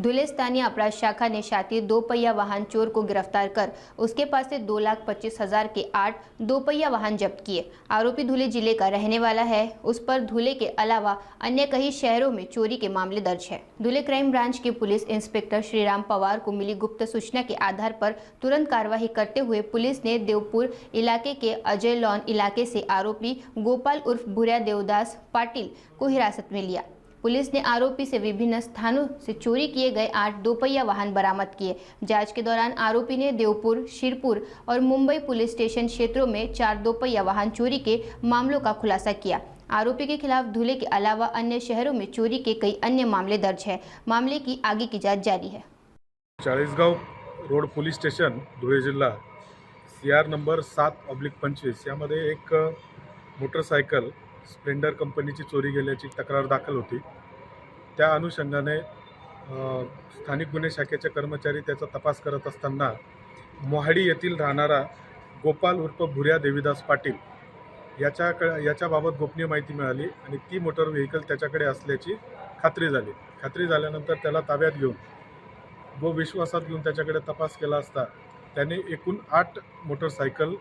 धुले स्थानीय अपराध शाखा ने शातिर 2 पहिया वाहन चोर को गिरफ्तार कर उसके पास से 2,25,000 के 8 2 पहिया वाहन जब्त किए। आरोपी धुले जिले का रहने वाला है। उस पर धुले के अलावा अन्य कई शहरों में चोरी के मामले दर्ज है। धुले क्राइम ब्रांच के पुलिस इंस्पेक्टर श्रीराम पवार को मिली गुप्त सूचना के आधार पर तुरंत कार्रवाई करते हुए पुलिस ने देवपुर इलाके के अजय लॉन इलाके से आरोपी गोपाल उर्फ भूरिया देवदास पाटिल को हिरासत में लिया। पुलिस ने आरोपी से विभिन्न स्थानों से चोरी किए गए 8 2 पहिया वाहन बरामद किए। जांच के दौरान आरोपी ने देवपुर, शिरपुर और मुंबई पुलिस स्टेशन क्षेत्रों में 4 2 पहिया वाहन चोरी के मामलों का खुलासा किया। आरोपी के खिलाफ धुले के अलावा अन्य शहरों में चोरी के कई अन्य मामले दर्ज है। मामले की आगे की जांच जारी है। Chalisgaon road police station Dhule जिल्हा CR नंबर 7/25 यामध्ये एक मोटरसायकल स्प्लेंडर कंपनीची चोरी गेल्याची तक्रार दाखल होती। त्या अनुषंगाने स्थानिक गुन्हे शाखेचे कर्मचारी त्याचा तपास करत असताना मोहाडी येथील राहणारा गोपाल उर्फ भूरिया देवीदास पाटील याच्याबाबत गोपनीय माहिती मिळाली आणि ती मोटर व्हेकल त्याच्याकडे असल्याची खात्री झाली। खात्री झाल्यानंतर त्याला ताब्यात घेऊन व विश्वासात घेऊन त्याच्याकडे तपास केला असता त्याने एकूण 8 मोटरसायकल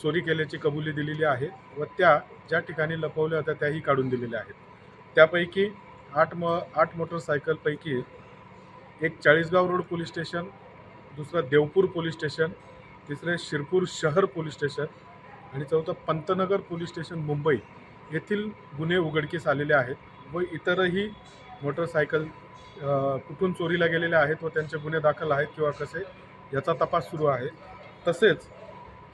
चोरी केल्याची कबुली दिलेली आहे व त्या ज्या ठिकाणी लपवल्या होत्या त्याही काढून दिलेल्या आहेत। त्यापैकी 8 मोटरसायकलपैकी एक चाळीसगाव रोड पोलीस स्टेशन, दुसरं देवपूर पोलीस स्टेशन, तिसरे शिरपूर शहर पोलीस स्टेशन आणि चौथं पंतनगर पोलीस स्टेशन मुंबई येथील गुन्हे उघडकीस आलेले आहेत व इतरही मोटरसायकल कुठून चोरीला गेलेले आहेत व त्यांचे गुन्हे दाखल आहेत किंवा कसे याचा तपास सुरू आहे। तसेच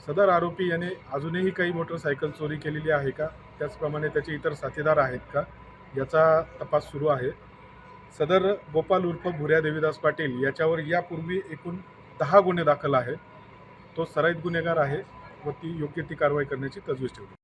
सदर आरोपी याने अजूनही काही मोटरसायकल चोरी केलेली आहे का, त्याचप्रमाणे त्याचे इतर साथीदार आहेत का याचा तपास सुरू आहे। सदर गोपाल उर्फ भूरिया देवीदास पाटील याच्यावर यापूर्वी एकूण 10 गुन्हे दाखल आहेत। तो सराईत गुन्हेगार आहे व ती योग्य ती कारवाई करण्याची तजवीज ठेवली।